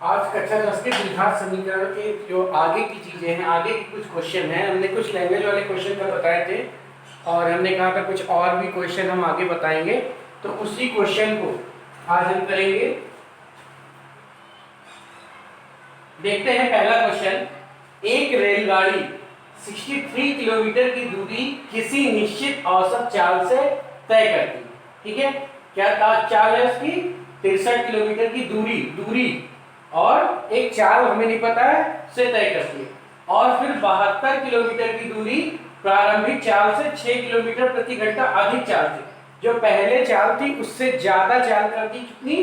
आज कक्षा 10 के द्विघात समीकरण के जो आगे की चीजें हैं, आगे की कुछ क्वेश्चन हैं। हमने कुछ लैंग्वेज वाले क्वेश्चन कल बताए थे और हमने कहा था कुछ और भी क्वेश्चन हम आगे बताएंगे, तो उसी क्वेश्चन को आज हम करेंगे। देखते हैं पहला क्वेश्चन। एक रेलगाड़ी 63 किलोमीटर की दूरी किसी निश्चित औसत चाल से तय करती है। ठीक है, क्या चाल है उसकी? 63 किलोमीटर की दूरी और एक चाल हमें नहीं पता है से तय करती है, और फिर 72 किलोमीटर की दूरी प्रारंभिक चाल से 6 किलोमीटर प्रति घंटा अधिक चाल से, जो पहले चाल थी उससे ज्यादा चाल कर दी, कितनी?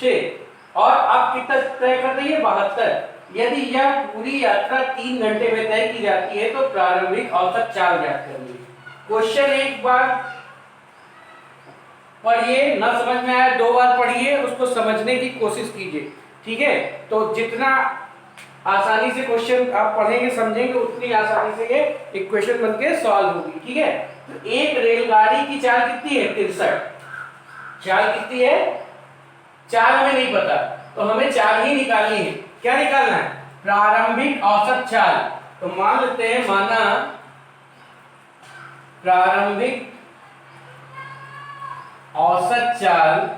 6, और अब कितना तय कर रही है? 72। यदि यह पूरी यात्रा 3 घंटे में तय की जाती है तो प्रारंभिक औसत चाल ज्ञात करनी है। क्वेश्चन एक बार पढ़िए, ना समझ में आया 2 बार पढ़िए, उसको समझने की कोशिश कीजिए। ठीक है, तो जितना आसानी से क्वेश्चन आप पढ़ेंगे समझेंगे उतनी आसानी से ये इक्वेशन बनके सॉल्व होगी। ठीक है, तो एक रेलगाड़ी की चाल कितनी है? 63। चाल कितनी है? चाल हमें नहीं पता, तो हमें चाल ही निकालनी है। क्या निकालना है? प्रारंभिक औसत चाल। तो मान लेते हैं, माना प्रारंभिक औसत चाल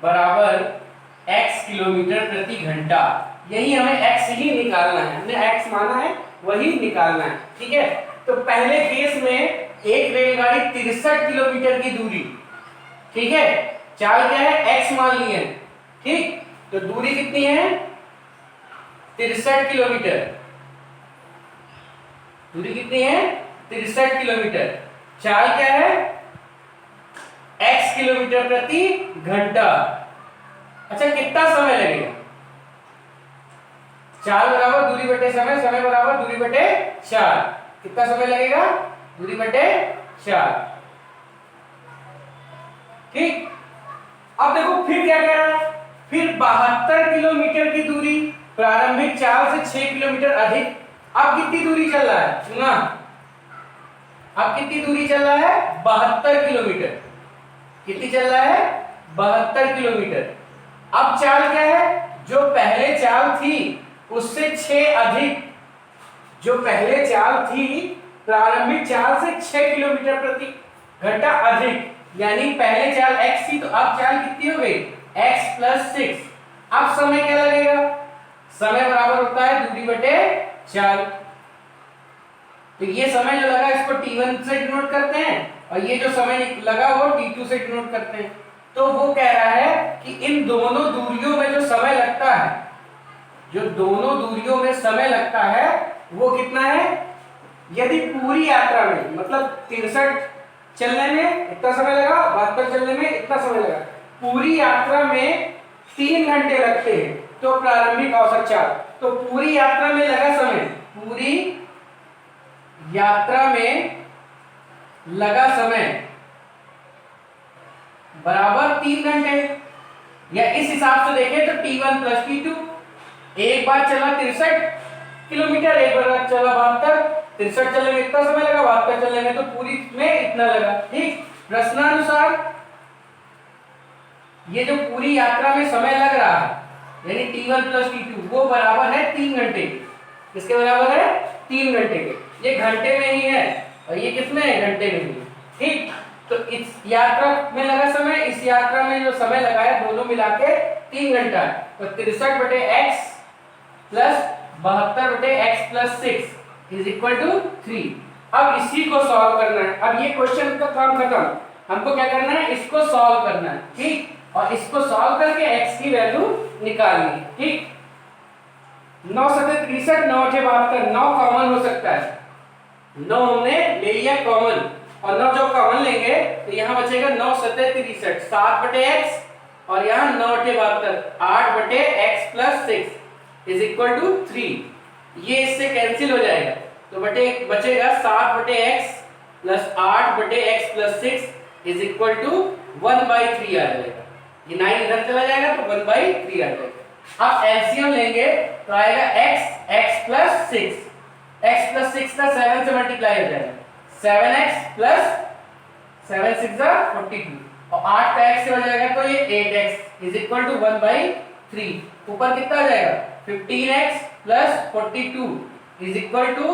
बराबर x किलोमीटर प्रति घंटा। यही हमें x ही निकालना है, हमने x माना है वही निकालना है। ठीक है, तो पहले केस में एक रेलगाड़ी 63 किलोमीटर की दूरी, ठीक है, चाल क्या है? x मान ली है। ठीक, तो दूरी कितनी है? 63 किलोमीटर। दूरी कितनी है? 63 किलोमीटर। चाल क्या है? x किलोमीटर प्रति घंटा। अच्छा, कितना समय लगेगा? चाल बराबर दूरी बटे समय, समय बराबर दूरी बटे 4। कितना समय लगेगा? दूरी बटे 4। ठीक, अब देखो फिर क्या कह रहा है? फिर 72 किलोमीटर की दूरी प्रारंभिक चाल से 6 किलोमीटर अधिक। अब कितनी दूरी चल रहा है? सुना, अब कितनी दूरी चल रहा है? 72 किलोमीटर। कितनी चल रहा है? 72 किलोमीटर। अब चाल क्या है? जो पहले चाल थी उससे 6 अधिक, जो पहले चाल थी प्रारंभिक चाल से 6 किलोमीटर प्रति घंटा अधिक, यानी पहले चाल x थी तो अब चाल कितनी हो गई? x plus 6। अब समय क्या लगेगा? समय बराबर होता है दूरी बटे चाल। तो ये समय जो लगा इसको t1 से डिनोट करते हैं, और ये जो समय लगा वो t2 से डिनोट करते हैं। तो वो कह रहा है कि इन दोनों दूरियों में जो समय लगता है, जो दोनों दूरियों में समय लगता है वो कितना है? यदि पूरी यात्रा में, मतलब 63 चलने में इतना समय लगा, 72 चलने में इतना समय लगा, पूरी यात्रा में 3 घंटे लगते हैं, तो प्रारंभिक औसत चाल। तो पूरी यात्रा में लगा समय, पूरी यात्रा में लगा समय बराबर 3 घंटे, या इस हिसाब से देखें तो t1 प्लस t2। एक बार चला 63 किलोमीटर, एक बार चला 72। 63 चलने में इतना समय लगा, 72 चलने में तो पूरी में इतना लगा। ठीक, प्रश्नानुसार ये जो पूरी यात्रा में समय लग रहा है यानी t1 प्लस t2 वो बराबर है 3 घंटे के। किसके बराबर है? 3 घंटे के। ये घंटे में ही है और ये किसमें है? घंटे में ही। ठीक, तो इस यात्रा में लगा समय, इस यात्रा में जो समय लगा है दोनों मिला के 3 घंटा है। तो 63 बटे x प्लस 72 बटे x plus 6 is equal to 3। अब इसी को सॉल्व करना है। अब ये क्वेश्चन का काम खत्म, हमको क्या करना है? इसको सॉल्व करना है। ठीक, और इसको सॉल्व करके x की वैल्यू निकालनी है। ठीक, 9 7 63, 9 8 72, 9 कॉमन हो सकता है, 9 हमने ले लिया कॉमन, और 9 जो कॉमन लेंगे तो यहाँ बचेगा 9 7 63, 7 बटे x, और यहाँ 9 8 72, 8 बटे x plus 6 is equal to 3। ये इससे कैंसिल हो जाएगा, तो बचेगा 7 बटे x प्लस 8 बटे x plus 6 is equal to 1/3 आ जाएगा। ये 9 इधर चला जाएगा तो 1/3 आ जाएगा। अब एलसीएम लेंगे तो आएगा x प्लस 6, x प्लस 6 का 7 से मल्टीप्लाई हो जाएगा, 7x प्लस 7 6 42, और 8 का x से हो जाएगा तो ये 8x इज इक्वल टू 1/3 3। ऊपर कितना आ जाएगा 15x plus 42 is equal to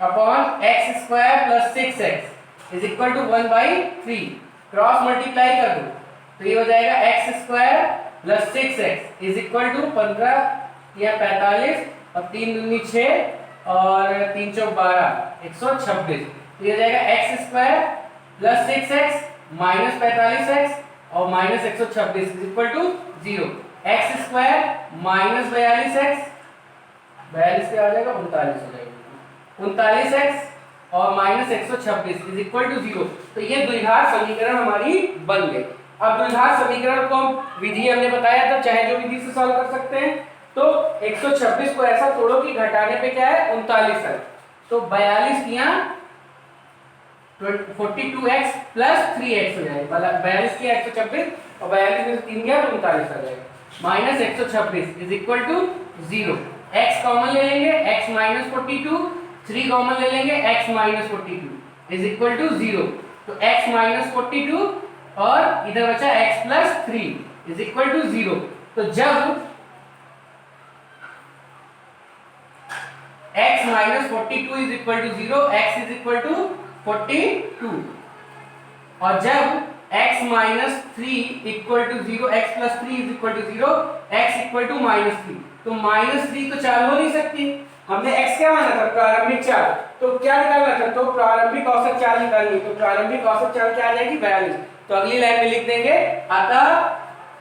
upon x square plus 6x is equal to 1/3। Cross multiply कर दो तो ये हो जाएगा x square plus 6x is equal to 15 या 45 और 3 दूनी 6 और 3 चौक 12 126। तो ये हो जाएगा x square plus 6x minus 45x और minus 126 is equal to 0। X square minus 42x 42 क्या आ जाएगा 39 हो जाएगा 39x और माइनस 126 इज इक्वल टू 0। तो ये द्विघात समीकरण हमारी बन गई। अब द्विघात समीकरण को विधि हमने बताया था, चाहे जो विधि से सॉल्व कर सकते हैं। तो 126 को ऐसा तोड़ो कि घटाने पे क्या है 39 है, तो 42 किया 42x प्लस 3x हो जाएगा। 42 किया 126 और 42 में से 3 गया तो 39 आ जाएगा। Minus 126 is equal to 0। x common ले लेंगे x माइनस 42, 3 कॉमन ले लेंगे x minus 42 is equal to 0। तो x माइनस 42 और इधर बचा x plus 3 is equal to 0। तो जब x minus 42 is equal to 0, x is equal to 42 और जब x minus 3 equal to 0, x plus 3 is equal to 0, x equal to minus 3। तो minus 3 तो चाल हो नहीं सकती, हमने x क्या माना था प्रारंभिक चाल, तो क्या निकालना था तो प्रारंभिक औसत चाल निकालनी। तो प्रारंभिक औसत चाल क्या आ जाएगी 42। तो अगली लाइन में लिख देंगे अतः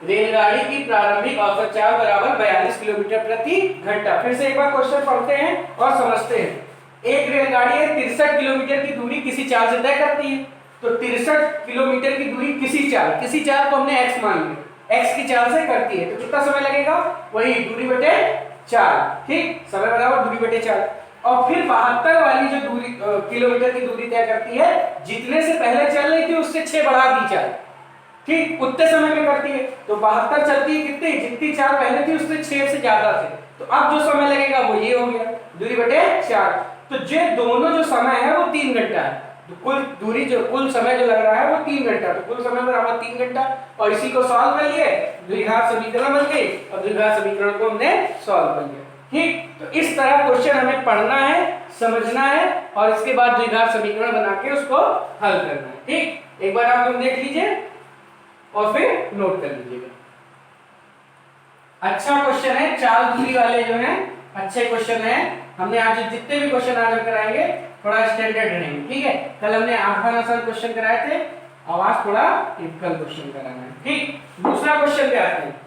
रेलगाड़ी की प्रारंभिक औसत चाल बराबर 42 किलोमीटर प्रति घंटा। फिर से एक बार क्वेश्चन पढ़ते हैं और समझते हैं। एक रेलगाड़ी है 63 किलोमीटर की दूरी किसी चाल से तय करती है। तो 63 किलोमीटर की दूरी किसी चाल को हमने x मान लिया, x की चाल से करती है। तो कितना समय लगेगा वही दूरी बटे 4। ठीक, समय बराबर दूरी बटे 4। और फिर 72 वाली जो दूरी किलोमीटर की दूरी तय करती है, जितने से पहले चल रही थी उससे 6 बढ़ा दी चाल, ठीक उतने समय में करती है। तो 72 चलती है कितनी, जितनी चाल पहले थी उससे 6 से ज्यादा थे। तो अब जो समय लगेगा वो ये हो गया दूरी बटे 4। तो ये दोनों जो समय है वो 3 घंटा है। तो कुल दूरी जो कुल समय जो लग रहा है वो 3 घंटा। तो कुल समय बराबर 3 घंटा। और इसी को सॉल्व कर लिए द्विघात समीकरण बन गई और द्विघात समीकरण को हमने सॉल्व कर लिया। ठीक, तो इस तरह क्वेश्चन हमें पढ़ना है, समझना है और इसके बाद द्विघात समीकरण बना के उसको हल करना है। ठीक, एक बार आप लोग देख लीजिए और फिर नोट कर लीजिएगा। अच्छा क्वेश्चन है, चाल दूरी वाले जो हैं अच्छे क्वेश्चन है। हमने आज जितने भी क्वेश्चन आज हम कराएंगे थोड़ा स्टैंडर्ड रहेंगे। ठीक है, कल हमने आसान आसान क्वेश्चन कराए थे, आज थोड़ा टिपिकल क्वेश्चन कराना है। ठीक, दूसरा क्वेश्चन पे आते हैं।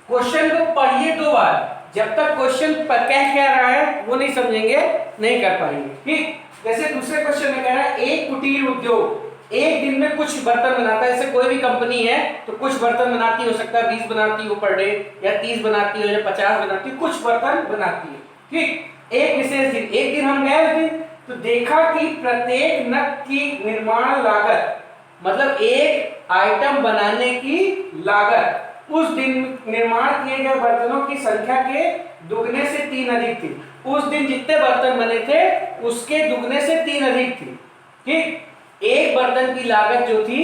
क्वेश्चन को पढ़िए 2 बार, जब तक क्वेश्चन पर क्या रहा है वो नहीं समझेंगे नहीं कर पाएंगे। ठीक, जैसे दूसरे क्वेश्चन में कह रहा है एक कुटीर उद्योग एक दिन में कुछ बर्तन बनाता है। जैसे कोई भी कंपनी है तो कुछ बर्तन बनाती हो सकता है 20 बनाती हो पर डे, या 30 बनाती हो या 50 बनाती हो, कुछ बर्तन बनाती है। ठीक, एक विशेष दिन, एक दिन हम गए उस दिन तो देखा कि प्रत्येक नग की निर्माण लागत, मतलब एक आइटम बनाने की लागत उस दिन निर्माण किए गए बर्तनों की संख्या के दुगने से 3 अधिक थी। उस दिन जितने बर्तन बने थे उसके दुगने से 3 अधिक थी। ठीक, एक बर्तन की लागत जो थी,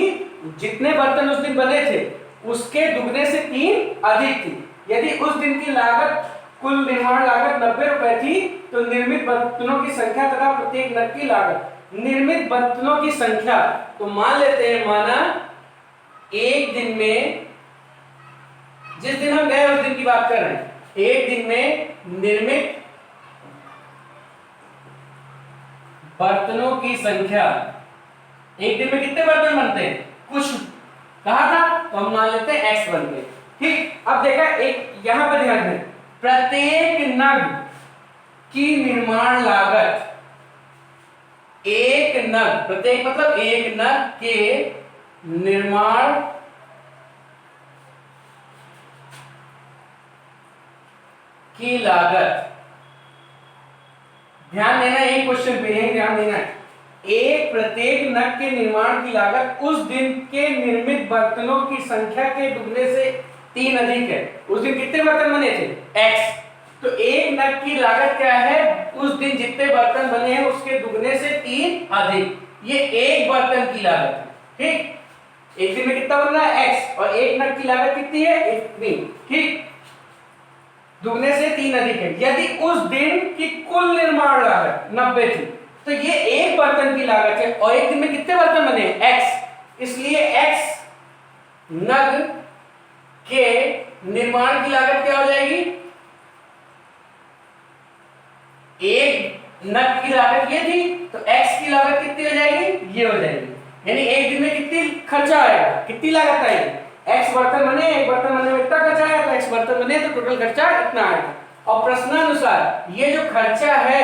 जितने बर्तन उस दिन बने थे उसके दुगने से 3 अधिक थी। यदि उस दिन की लागत कुल निर्माण लागत 90 रुपए थी तो निर्मित बर्तनों की संख्या तथा प्रत्येक नग की लागत, निर्मित बर्तनों की संख्या, तो मान लेते हैं माना एक दिन में, जिस दिन हम गए उस दिन की बात कर रहे हैं, एक दिन में निर्मित बर्तनों की संख्या, एक दिन में कितने बर्तन बनते हैं कुछ कहा था तो हम मान लेते हैं x बनते। ठीक, अब देखा एक यहां पर ध्यान दें, प्रत्येक नग की निर्माण लागत, एक नग, प्रत्येक मतलब एक नग के निर्माण की लागत, ध्यान देना एक क्वेश्चन पे यही ध्यान देना है, एक प्रत्येक नग के निर्माण की लागत उस दिन के निर्मित बर्तनों की संख्या के दुगने से 3 अधिक है। उस दिन कितने बर्तन बने थे x, तो एक नग की लागत क्या है, उस दिन जितने बर्तन बने हैं उसके दुगने से 3 अधिक, ये एक बर्तन की लागत है। ठीक, एक दिन में कितना बन रहा है x, और एक नग की लागत कितनी है इतनी, ठीक, दुगने से 3 अधिक है। यदि उस दिन की कुल निर्माण लागत 90 थी, तो ये एक बर्तन की लागत है, और एक दिन में कितने बर्तन बने x, इसलिए x नग के निर्माण की लागत क्या हो जाएगी, एक नग की लागत ये थी, तो x की लागत कितनी हो जाएगी, ये हो जाएगी। यानी एक दिन में कितनी खर्चा आएगा, कितनी लागत आएगी, x बर्तन बने, एक बर्तन बनने में इतना खर्चा आया, तो x बर्तन बने तो टोटल खर्चा इतना आएगा। और प्रश्नानुसार ये जो खर्चा है,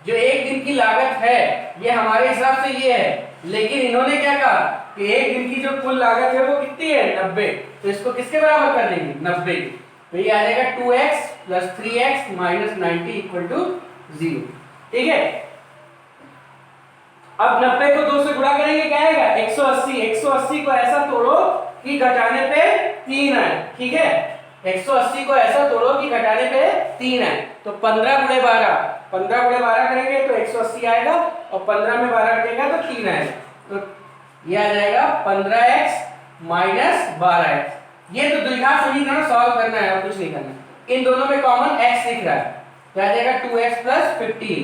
जो एक दिन की लागत है, ये हमारे हिसाब से ये है, लेकिन इन्होंने क्या कहा कि एक दिन की जो कुल लागत है वो कितनी है 90, तो इसको किसके बराबर कर देंगे 90, तो ये आ जाएगा 2x + 3x - 90 = 0, ठीक है। अब 90 को 2 से गुणा करेंगे, क्या आएगा 180, 180 को ऐसा तोड़ो कि घटाने पे 3 आए, ठीक है, 180 को ऐसा तोड़ो कि घटाने पे 3 आए, तो 15 × 12, 15 × 12 करेंगे तो 180 आएगा, और 15 में 12 कटेगा तो 3 आएगा, तो ये आ जाएगा 15x - 12x। ये तो द्विघात समीकरण सॉल्व करना है और कुछ नहीं करना। इन दोनों में कॉमन x दिख रहा है, तो आ जाएगा 2x + 15,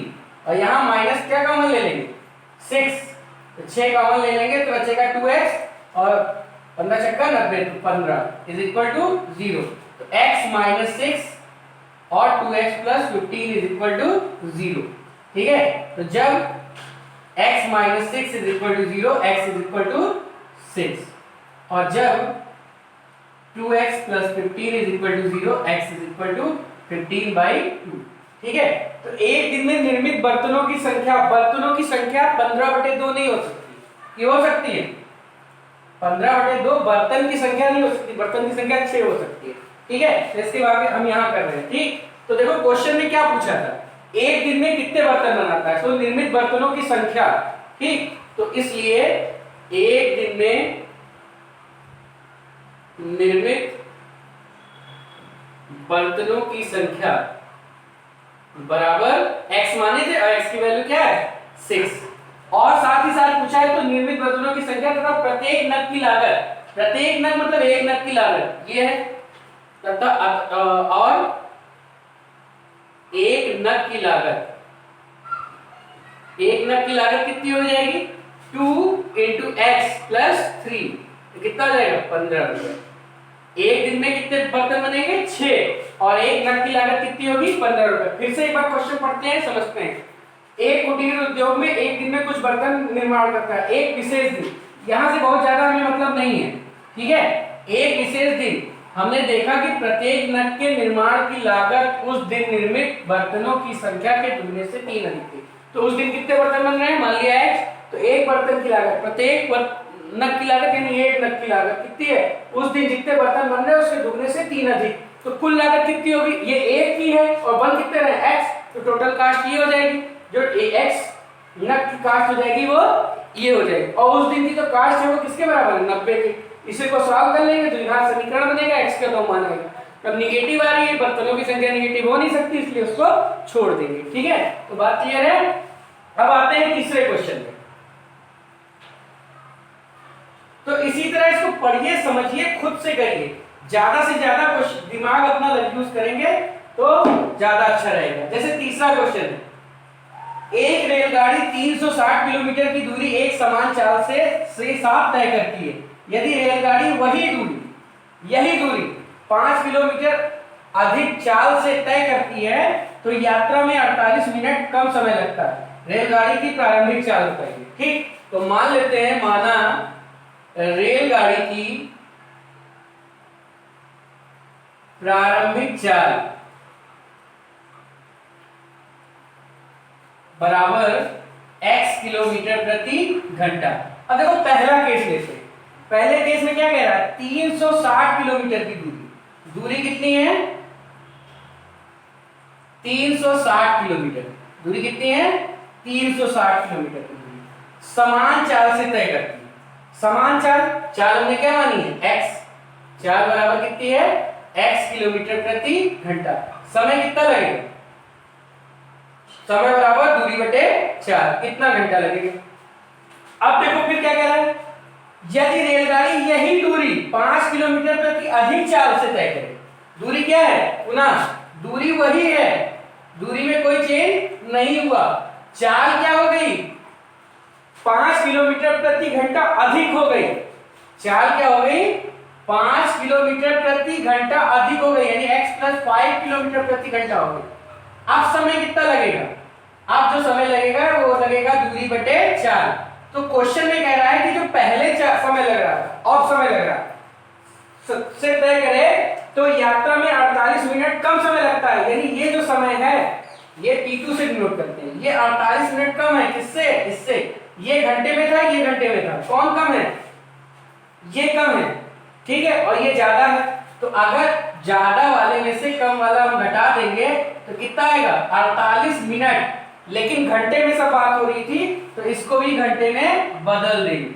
और यहाँ माइनस क्या कॉमन ले लेंगे 6, तो 6 कॉमन ले लेंगे तो बचेगा 2x, और 15 × 90 तो 15 = 0, तो x - 6 और 2x + 15 = 0, ठीक है। तो जब x - 6 = 0, x = 6, और जब 2x + 15 = 0, x = 15/2, ठीक है। तो एक दिन में निर्मित बर्तनों की संख्या 15/2 नहीं हो सकती, ये हो सकती है 15/2 बर्तन की संख्या नहीं हो सकती, बर्तन की संख्या 6 हो सकती है, ठीक है। तो इसके बाद हम यहाँ कर रहे हैं, ठीक। तो देखो क्वेश्चन में क्या पूछा था, एक दिन में कितने बर्तन बनाता है, तो निर्मित बर्तनों की संख्या, ठीक, तो इसलिए एक दिन में निर्मित बर्तनों की संख्या बराबर x माने थे, और x की वैल्यू क्या है 6, और साथ ही साथ पूछा है तो निर्मित बर्तनों की संख्या तथा प्रत्येक नग की लागत, प्रत्येक नग मतलब एक नग की लागत ये है, तथा और एक नग की लागत, एक नग की लागत कितनी हो जाएगी 2 × x + 3, तो कितना हो जाएगा 15 रुपए। एक दिन में कितने बर्तन बनेंगे 6, और एक नग की लागत कितनी होगी 15 रुपए। फिर से एक बार क्वेश्चन पढ़ते हैं, समझते हैं। एक कुटीर उद्योग में एक दिन में कुछ बर्तन निर्माण करता है, एक विशेष दिन, यहां से बहुत ज्यादा हमें मतलब नहीं है, ठीक है। एक विशेष दिन हमने देखा कि प्रत्येक नग के निर्माण की लागत उस दिन निर्मित बर्तनों की संख्या के दुगने से 3 अधिक थी, तो उस दिन कितने बर्तन बन रहे हैं, मान लिया है, तो एक बर्तन की लागत, प्रत्येक नग की लागत यानी एक नग की लागत कितनी है, उस दिन जितने बर्तन बन रहे हैं उसके दुगने से 3 अधिक, तो कुल लागत कितनी होगी, ये एक की है और बन कितने रहे x, तो टोटल कास्ट ये हो जाएगी, जो x नग की कास्ट हो जाएगी वो ये हो जाएगी, और उस दिन की जो कास्ट है वो किसके बराबर है 90 की। इसे को सॉल्व कर लेंगे तो द्विघात समीकरण बनेगा, x का 2 मान आएगा। अब निगेटिव आ रही है, बर्तनों की संख्या निगेटिव हो नहीं सकती, इसलिए उसको छोड़ देंगे, ठीक है। तो बात क्लियर है। अब आते हैं तीसरे क्वेश्चन में। तो इसी तरह इसको पढ़िए, समझिए, खुद से करिए, ज्यादा से ज्यादा दिमाग अपना यूज करेंगे तो ज्यादा अच्छा रहेगा। जैसे तीसरा क्वेश्चन है, एक रेलगाड़ी 360 किलोमीटर की दूरी एक समान चाल से साथ तय करती है। यदि रेलगाड़ी यही दूरी 5 किलोमीटर अधिक चाल से तय करती है तो यात्रा में 48 मिनट कम समय लगता है। रेलगाड़ी की प्रारंभिक चाल बताइए, ठीक। तो मान लेते हैं, माना रेलगाड़ी की प्रारंभिक चाल बराबर x किलोमीटर प्रति घंटा। अब देखो पहला केस लेते हैं, पहले केस में क्या कह रहा है 360 किलोमीटर की दूरी कितनी है 360 किलोमीटर, दूरी कितनी है 360 किलोमीटर की दूरी समान चाल से तय करती है। समान चाल हमने क्या मानी है x, चाल बराबर कितनी है x किलोमीटर प्रति घंटा। समय कितना लगेगा, समय बराबर दूरी बटे 4, कितना घंटा लगेगा। अब देखो फिर क्या कह रहा है, यदि रेलगाड़ी यही दूरी 5 किलोमीटर प्रति अधिक चाल से तय करे, दूरी क्या है पुनः, दूरी वही है, दूरी में कोई चेंज नहीं हुआ, चाल क्या हो गई 5 किलोमीटर प्रति घंटा अधिक हो गई, चाल क्या हो गई 5 किलोमीटर प्रति घंटा अधिक हो गई, यानी x प्लस 5 किलोमीटर प्रति घंटा हो गई। अब समय कितना लगेगा, अब जो समय लगेगा वो लगेगा दूरी बटे चाल। तो क्वेश्चन में कह रहा है कि जो पहले समय लग रहा था और समय लग रहा से तय करें तो यात्रा में 48 मिनट कम समय लगता है, यानी ये जो समय है ये T2 से डिनोट करते हैं, ये 48 मिनट कम है किससे, इससे, ये घंटे में था ये घंटे में था, कौन कम है, ये कम है, ठीक है, और ये ज्यादा है। तो अगर ज्यादा वाले में से कम वाला हम घटा देंगे तो कितना आएगा 48 मिनट, लेकिन घंटे में सब बात हो रही थी तो इसको भी घंटे में बदल देंगे,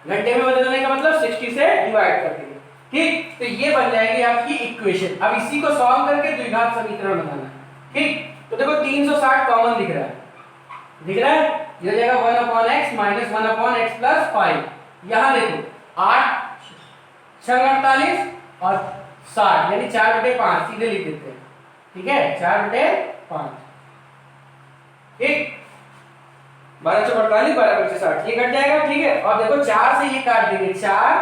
घंटे में बदलने का मतलब 60 से डिवाइड कर देंगे, ठीक। तो ये बन जाएगी आपकी इक्वेशन। अब इसी को सॉल्व करके द्विघात समीकरण बनाना, ठीक। तो देखो 360 कॉमन दिख रहा है, दिख रहा है, ये हो जाएगा 1/x माइनस 1/x प्लस 5। यहां देखो 8 6 48 और 60 यानी 4/5 सीधे लिख देते हैं, ठीक है, 4/5, ठीक, 12 4 48 12 5 60 ये कट जाएगा, ठीक है। और देखो 4 से ये काट देंगे, 4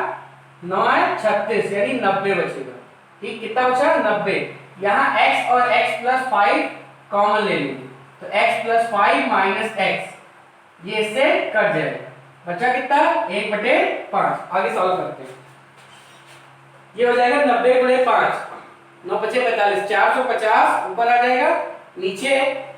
9 36 यानी 90 बचेगा, ठीक, कितना बचा 90। यहाँ x और x प्लस 5 कॉमन ले लेंगे तो x प्लस 5 माइनस x ये इससे कट जाएगा, बचा कितना 1/5। आगे सॉल्व करते हैं, ये हो जाएगा 90/5, 9 5 45 450 ऊपर आ जाएगा, नीचे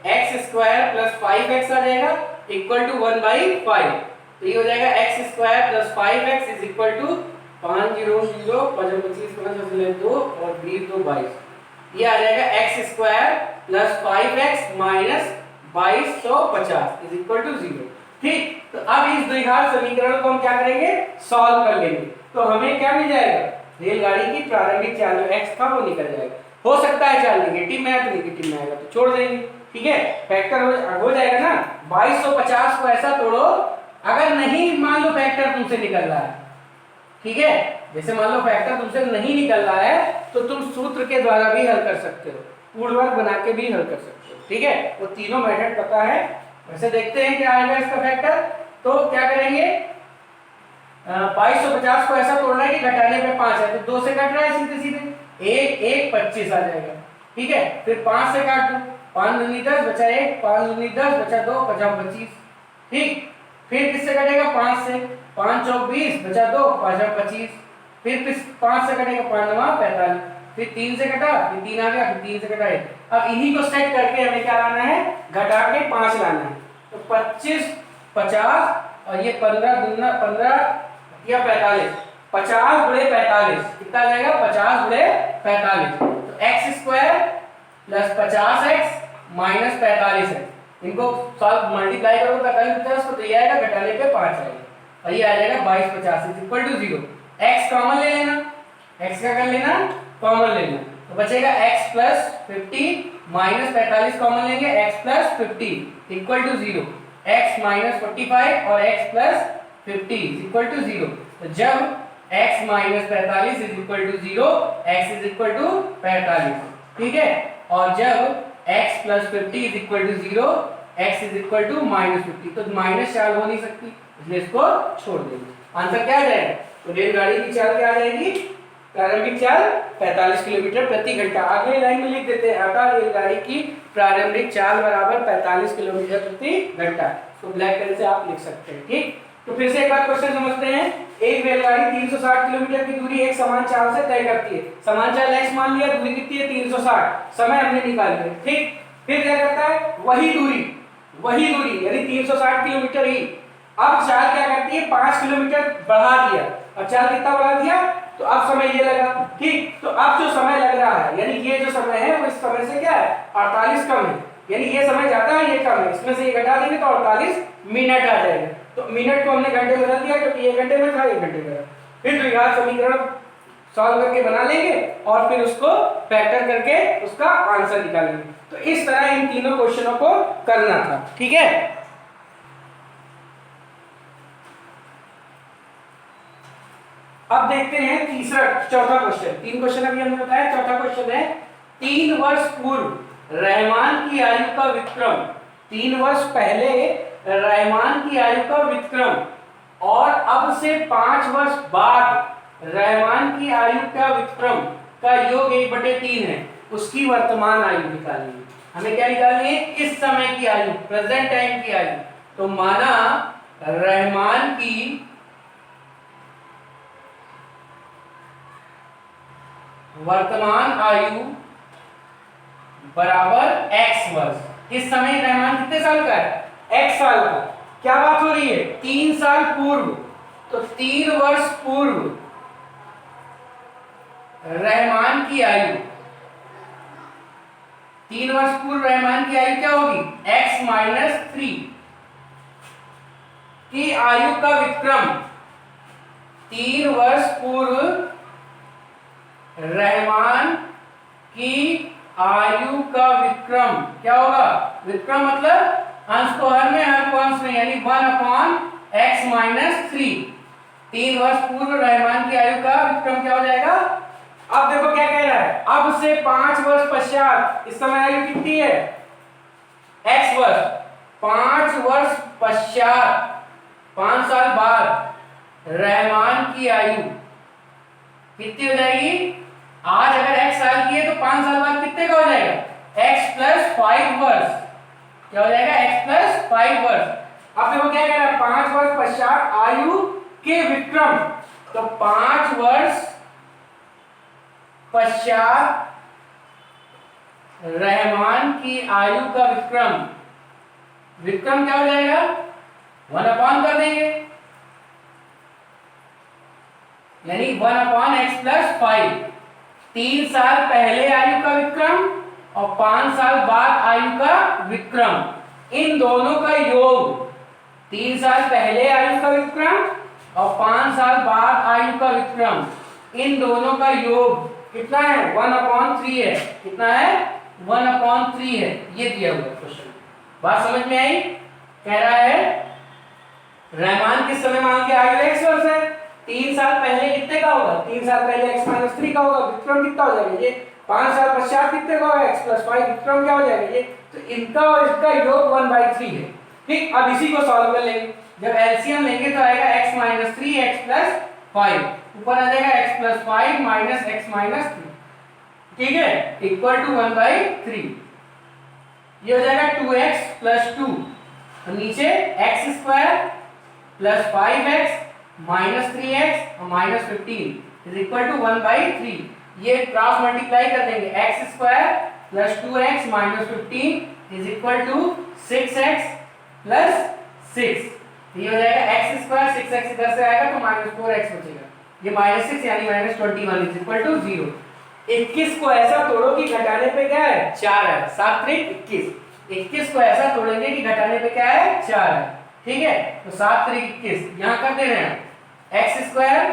x स्क्वायर प्लस 5x आ जाएगा इक्वल टू 1/5। तो ये हो जाएगा x square plus 5x is equal to 5 0 0 5 25 5 2 और 20 2 22, ये आ जाएगा x square plus 5x minus 2250 is equal to 0, ठीक। तो अब इस द्विघात समीकरण को हम क्या करेंगे सॉल्व कर लेंगे, तो हमें क्या मिल जाएगा रेलगाड़ी की प्रारंभिक चाल जो x था वो निकल जाएगा। हो सकता है चाल नेगेटिव में आए तो नेगेटिव में आएगा तो छोड़ देंगे, ठीक है, फैक्टर हो जाएगा ना। 2250 को ऐसा तोड़ो, अगर नहीं मान लो फैक्टर तुमसे निकल रहा है, ठीक है, जैसे मान लो फैक्टर तुमसे नहीं निकल रहा है तो तुम सूत्र के द्वारा भी हल कर सकते हो, पूर्ववर्ग बना के भी हल कर सकते हो, ठीक है, वो तीनों मेथड पता है। वैसे देखते हैं क्या आएगा इसका फैक्टर। तो क्या करेंगे 2250 को ऐसा तोड़ना है कि घटाने पे 5 है तो 2 से कट रहा है सीधे सीधे, 1 1 25 आ जाएगा, ठीक है, फिर 5 से काट दो, 5 दूनी 10 बचा 1, 5 दूनी 10 बचा 2 50 25, ठीक, फिर किससे कटेगा 5 से, 5 चौक 20 बचा 2 5 25, फिर 5 से कटेगा 5 9 45, फिर 3 से कटा, फिर 3 आ गया, फिर 3 से कटा 1। अब इन्हीं को सेट करके हमें क्या लाना है घटा के 5 लाना है, तो 25 50 और ये 15 दूना 15 या 45, 50 गुणे 45 कितना आ जाएगा 50 गुणे 45, तो x square plus 50x minus 45x, इनको सॉल्व मल्टीप्लाई करो 45 को तो ये आएगा, घटाने पे 5 आएगा और ये आ जाएगा 2250 is equal to 0। x common ले लेना, x का कर लेना कॉमन लेना, तो बचेगा x प्लस 50 माइनस 45 कॉमन लेंगे, x plus 50 equal to 0, x minus 45 और x plus 50 is equal to 0। तो जब x minus 45 is equal to 0, x is equal to 45, ठीक है, और जब x plus 50 is equal to 0, x is equal to minus 50, तो minus चाल हो नहीं सकती इसलिए इसको छोड़ देंगे। आंसर क्या आ जाएगा, तो रेलगाड़ी की चाल क्या आ जाएगी, प्रारंभिक चाल 45 किलोमीटर प्रति घंटा। आगे लाइन में लिख देते हैं, अतः रेलगाड़ी की प्रारंभिक चाल बराबर 45 किलोमीटर प्रति घंटा, तो ब्लैक पेन से आप लिख सकते हैं, ठीक। तो फिर से एक बार क्वेश्चन समझते हैं। एक रेलगाड़ी 360 किलोमीटर की दूरी एक समान चाल से तय करती है, समान चाल x मान लिया, दूरी कितनी है 360, समय हमने निकाल लिया, ठीक। फिर क्या करता है वही दूरी यानी 360 किलोमीटर ही, अब चाल क्या करती है 5 किलोमीटर बढ़ा दिया, और चाल कितना बढ़ा दिया, तो अब समय ये लगा, ठीक। तो अब जो समय लग रहा है यानी ये जो समय है वो इस समय से क्या है 48 कम है, यानी ये समय ज्यादा है ये कम है, इसमें से ये घटा देंगे तो 48 मिनट आ जाएगा। तो मिनट को हमने घंटे में बदल दिया क्योंकि 1 घंटे में था 1 घंटे में। फिर द्विघात समीकरण सॉल्व करके बना लेंगे और फिर उसको फैक्टर करके उसका आंसर निकालेंगे। तो इस तरह इन तीनों क्वेश्चनों को करना था, ठीक है। अब देखते हैं चौथा क्वेश्चन। 3 क्वेश्चन अभी हमने बताया, चौथा क्वेश्चन है 3 वर्ष पूर्व रहमान की आयु का विक्रम, 3 वर्ष पहले रहमान की आयु का विक्रम और अब से 5 वर्ष बाद रहमान की आयु का विक्रम का योग 1/3 है, उसकी वर्तमान आयु निकालनी है। हमें क्या निकालनी है? इस समय की आयु, प्रेजेंट टाइम की आयु। तो माना रहमान की वर्तमान आयु बराबर x वर्ष। इस समय रहमान कितने साल का है? x साल का। क्या बात हो रही है? 3 साल पूर्व, तो 3 वर्ष पूर्व रहमान की आयु, 3 वर्ष पूर्व रहमान की आयु क्या होगी? x - 3 की आयु का विक्रम, 3 वर्ष पूर्व रहमान की आयु का विक्रम क्या होगा? विक्रम मतलब अंश को हर में, हर को अंश में, यानी 1/x - 3। 3 वर्ष पूर्व रहमान की आयु का विक्रम क्या हो जाएगा? अब देखो क्या कह रहा है, अब से 5 वर्ष पश्चात, इस समय आयु कितनी है? x वर्ष। 5 वर्ष पश्चात, 5 साल बाद रहमान की आयु कितनी हो जाएगी? आज अगर x साल की है तो 5 साल बाद कितने का हो जाएगा? x + 5 वर्ष। क्या हो जाएगा? x + 5 वर्ष। अब देखो क्या कह रहा है, 5 वर्ष पश्चात आयु के विक्रम, तो 5 वर्ष पश्चात रहमान की आयु का विक्रम, विक्रम क्या हो जाएगा? 1 कर देंगे, यानी 1/x + 5। 3 साल पहले आयु का विक्रम और 5 साल बाद आयु का विक्रम, इन दोनों का योग, 3 साल पहले आयु का विक्रम और 5 साल बाद आयु का विक्रम, इन दोनों का योग कितना है? 1/3 है। कितना है? 1/3 है। ये दिया हुआ क्वेश्चन। बात समझ में आई? कह रहा है रहमान किस समय मान के आयु x वर्ष है, 3 साल पहले कितने का होगा? 3 साल पहले x - 3 का होगा, विक्रम कितना हो जाएगा? ये 5 साल पश्चात कितने का होगा? x + 5, विक्रम क्या हो जाएगा? ये तो इनका और इसका योग 1/3 है। ठीक, अब इसी को सॉल्व कर लेंगे। जब एलसीएम लेंगे तो आएगा x - 3 x + 5, ऊपर आ जाएगा x + 5 - x - 3, ठीक है, इक्वल टू 1/3। ये हो जाएगा 2x + 2, और नीचे x² + 5x - 3x और -15 इज इक्वल टू 1/3। ये क्रॉस मल्टीप्लाई कर देंगे, x² + 2x - 15 is equal to 6x + 6। ये हो जाएगा x² 6x इधर से आएगा तो -4x बचेगा, ये -6 यानी -21 इज इक्वल टू 0। 21 को ऐसा तोड़ो कि घटाने पे क्या है? 4 है। 7 3 21। 21 को ऐसा तोड़ेंगे कि घटाने पे क्या है? 4 है। ठीक है, तो 7 3 21 यहां कर दे रहे हैं, x² - 7x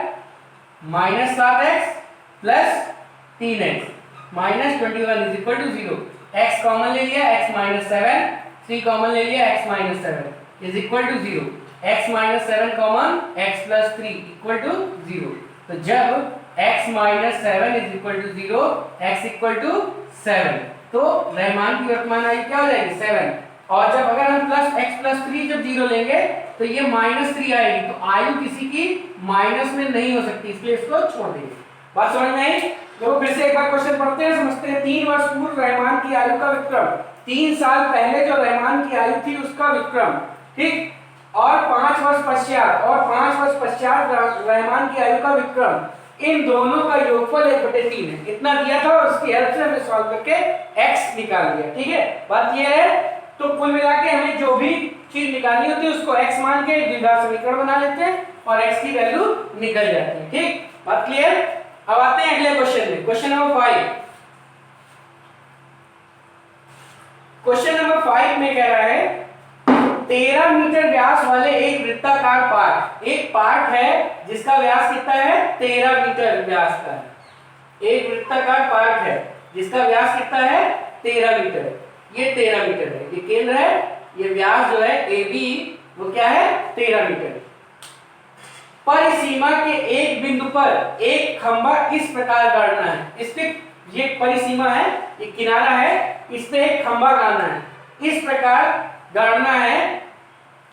+ 3x -21 is equal to 0। x common ले लिया, x - 7, 3 कॉमन ले लिया, x - 7 is equal to 0। x - 7 common, x + 3 equal to 0। तो जब x - 7 is equal to 0, x equal to 7, तो रहमान की वर्तमान आयु क्या हो जाएगी? 7। और जब अगर हम x + 3 जब 0 लेंगे तो ये -3 आएगी, तो आयु किसी की माइनस में नहीं हो सकती, इसलिए इसको छोड़ देंगे। बात समझ में आई? तो फिर से एक बार क्वेश्चन पढ़ते हैं, समझते हैं। 3 वर्ष पूर्व रहमान की आयु का विक्रम, 3 साल पहले जो रहमान की आयु थी उसका विक्रम, ठीक, और 5 वर्ष पश्चात रहमान की आयु का विक्रम, इन दोनों का योगफल 1/3 है। इतना दिया था और उसकी हेल्प से हमने सॉल्व करके x निकाल लिया। ठीक है, बात ये है। तो कुल मिला के हमें जो भी चीज निकालनी होती है उसको x मान के द्विघात समीकरण बना लेते हैं और x की वैल्यू निकल जाती है। ठीक, बात क्लियर? अब आते हैं अगले क्वेश्चन में, क्वेश्चन नंबर 5। क्वेश्चन नंबर 5 में कह रहा है 13 मीटर व्यास वाले एक वृत्ताकार पार्ट, एक पार्ट है जिसका व्यास कितना है? 13 मीटर व्यास का है। एक वृत्ताकार पार्ट है जिसका व्यास कितना है? 13 मीटर। ये 13 मीटर है, ये केंद्र है, ये व्यास जो है AB वो क्या है? 13 मीटर। परिसीमा के एक बिंदु पर एक खंभा इस प्रकार गाड़ना है। इस पे ये परिसीमा है, ये किनारा है, इस पे एक खंभा गाड़ना है। इस प्रकार गाड़ना है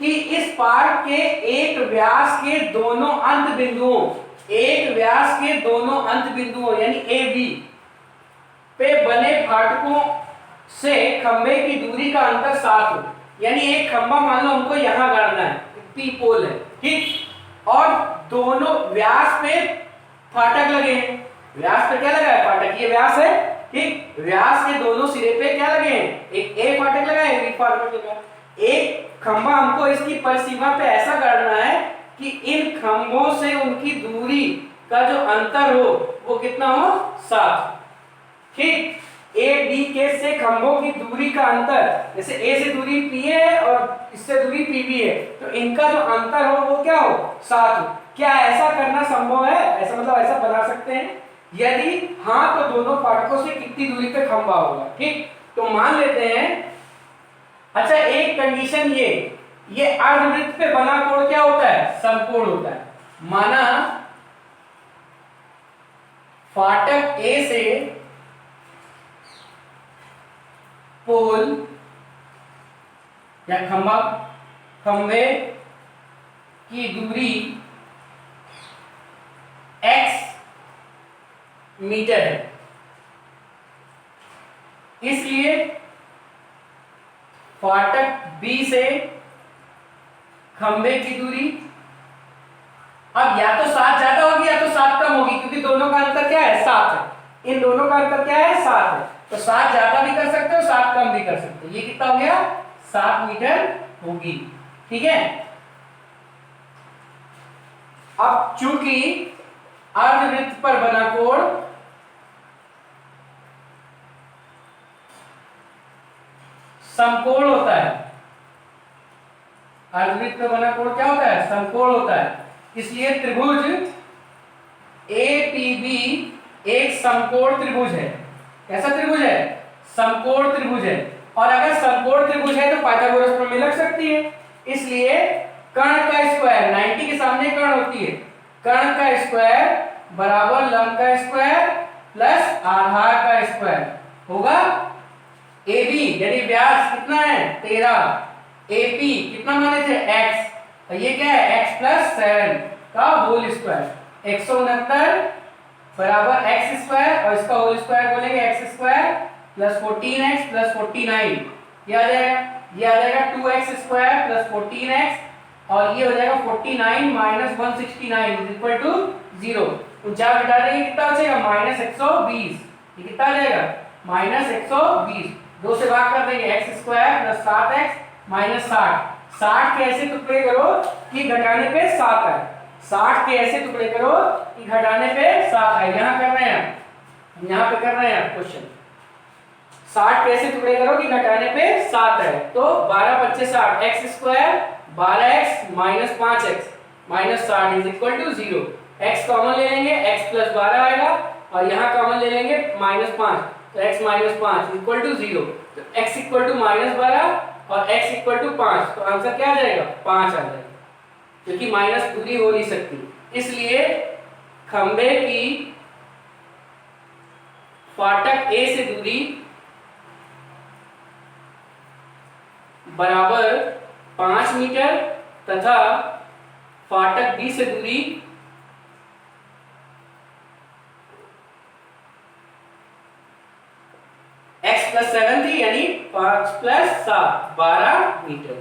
कि इस पार के एक व्यास के दोनों अंत बिंदुओं, एक व्यास के दोनों अंत बिंदुओं यानी ए बी पे बने फाटकों से खंभे की दूरी का अंतर 7 हो। यानी एक खंभा मान लो हमको यहां गाड़ना है, पी पोल है, ठीक, और दोनों व्यास पे फाटक लगे हैं। व्यास पे क्या लगा है? फाटक। ये व्यास है, ठीक, व्यास के दोनों सिरे पे क्या लगे हैं? एक ए फाटक लगा है, एक बी फाटक लगा है। एक खंभा हमको इसकी परिसीमा पे ऐसा गाड़ना है कि इन खंभों से उनकी दूरी का जो अंतर हो वो कितना हो? 7, ठीक। ए बी के से खंभों की दूरी का अंतर, जैसे ए से दूरी पी है और इससे दूरी पी बी है, तो इनका जो अंतर हो वो क्या हो? 7 हो। क्या ऐसा करना संभव है? ऐसा मतलब ऐसा बना सकते हैं? यदि हाँ तो दोनों फाटकों से कितनी दूरी पे खंभा होगा, ठीक। तो मान लेते हैं, अच्छा एक कंडीशन ये अर्धवृत्त पे बना कोण क्या होता है? समकोण होता है। माना फाटक ए से पोल या खंभे की दूरी x मीटर है, इसलिए फाटक बी से खंभे की दूरी अब या तो 7 ज्यादा होगी या तो 7 कम होगी, क्योंकि दोनों का अंतर क्या है? 7 है। इन दोनों का अंतर क्या है? 7 है। तो 7 ज्यादा भी कर सकते हो, 7 कम भी कर सकते हो। ये कितना हो गया? 7 मीटर होगी, ठीक है। अब चूंकि अर्धवृत्त पर बना कोण समकोण होता है, अर्धवृत्त पर बना कोण क्या होता है? समकोण होता है। इसलिए त्रिभुज एपीबी एक समकोण त्रिभुज है। कैसा त्रिभुज है? समकोण त्रिभुज है। और अगर समकोण त्रिभुज है तो पाइथागोरस प्रमेय लग सकती है। इसलिए कर्ण का स्क्वायर, 90 के सामने कर्ण होती है, कर्ण का स्क्वायर बराबर लंब का स्क्वायर प्लस आधार का स्क्वायर होगा। AB यानी व्यास कितना है? 13, AP कितना माने थे? x, तो ये क्या है? x प्लस 7 का होल स्क्वायर, 169 बराबर x स्क्वायर, और इसका होल स्क्वायर बोलेंगे x square plus 14x plus 49, ये आ जाएगा, ये आ जाएगा 2x स्क्वायर प्लस 14x, और ये हो जाएगा 49 माइनस 169 इज इक्वल टू 0। 49 घटा देंगे कितना बचेगा? -120। ये कितना आ जाएगा? -120। 2 से भाग कर देंगे, x square plus 7x minus 60। 60 के ऐसे टुकड़े करो कि घटाने पे 7 आए। 60 के ऐसे टुकड़े करो कि घटाने पे 7 आए। यहां कर रहे हैं, यहां पे कर रहे हैं क्वेश्चन। 60 के ऐसे टुकड़े करो कि घटाने पे 7 आए। तो 12 25 60, x square 12x minus 5x minus 60 is equal to 0। x common ले लेंगे, x प्लस 12 आएगा, और यहाँ कॉमन ले लेंगे -5, तो x माइनस 5 इक्वल टू 0। तो x इक्वल टू -12 और x इक्वल टू 5, तो आंसर क्या आ जाएगा? 5 आ जाएगा, क्योंकि माइनस पूरी हो नहीं सकती। इसलिए खंबे की फाटक A से दूरी बराबर 5 मीटर तथा फाटक B से दूरी x प्लस 7 थी, यानी 5 प्लस 7 12 मीटर।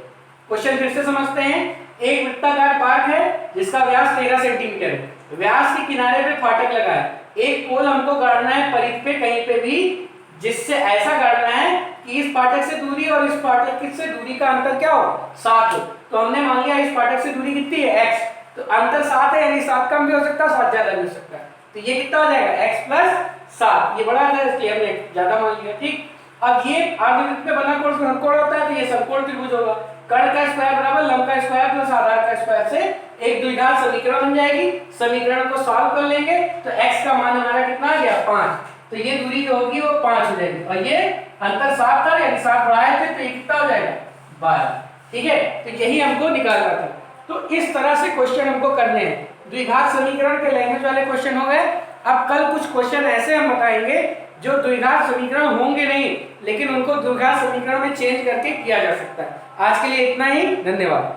क्वेश्चन फिर से समझते हैं। एक वृत्ताकार पार्क है जिसका व्यास 13 सेंटीमीटर है। व्यास के किनारे पे फाटक लगा है। एक पोल हमको गाड़ना है परिध पे कहीं पे भी, जिससे ऐसा गाड़ना है कि इस फाटक से दूरी और इस फाटक से दूरी का अंतर क्या हो? 7 हो। तो हमने मान लिया इस फाटक से दूरी कितनी है? x, तो अंतर 7 है, यानी 7 कम भी हो सकता है, 7 ज्यादा भी हो सकता है। तो ये कितना हो जाएगा? x plus 7। ये बड़ा है इसलिए हमने ज्यादा मान लिया, ठीक। अब ये अर्धवृत्त पे बना कोण समकोण होता है, तो ये समकोण त्रिभुज होगा। कर्ण का स्क्वायर बराबर लंब का स्क्वायर प्लस आधार का स्क्वायर से एक द्विघात समीकरण बन जाएगी। समीकरण को सॉल्व कर लेंगे तो x का मान हमारा कितना आ गया? 5। तो ये दूरी जो होगी वो 5 हो जाएगी, और ये अंतर 7 था, यानी 7 बढ़ाए थे, तो ये कितना हो जाएगा? 12। ठीक है, तो यही हमको निकालना था। तो इस तरह से क्वेश्चन हमको करने हैं। द्विघात समीकरण के लैंग्वेज वाले क्वेश्चन हो गए। अब कल कुछ क्वेश्चन ऐसे हम बताएंगे जो द्विघात समीकरण होंगे नहीं, लेकिन उनको द्विघात समीकरण में चेंज करके किया जा सकता है। आज के लिए इतना ही, धन्यवाद।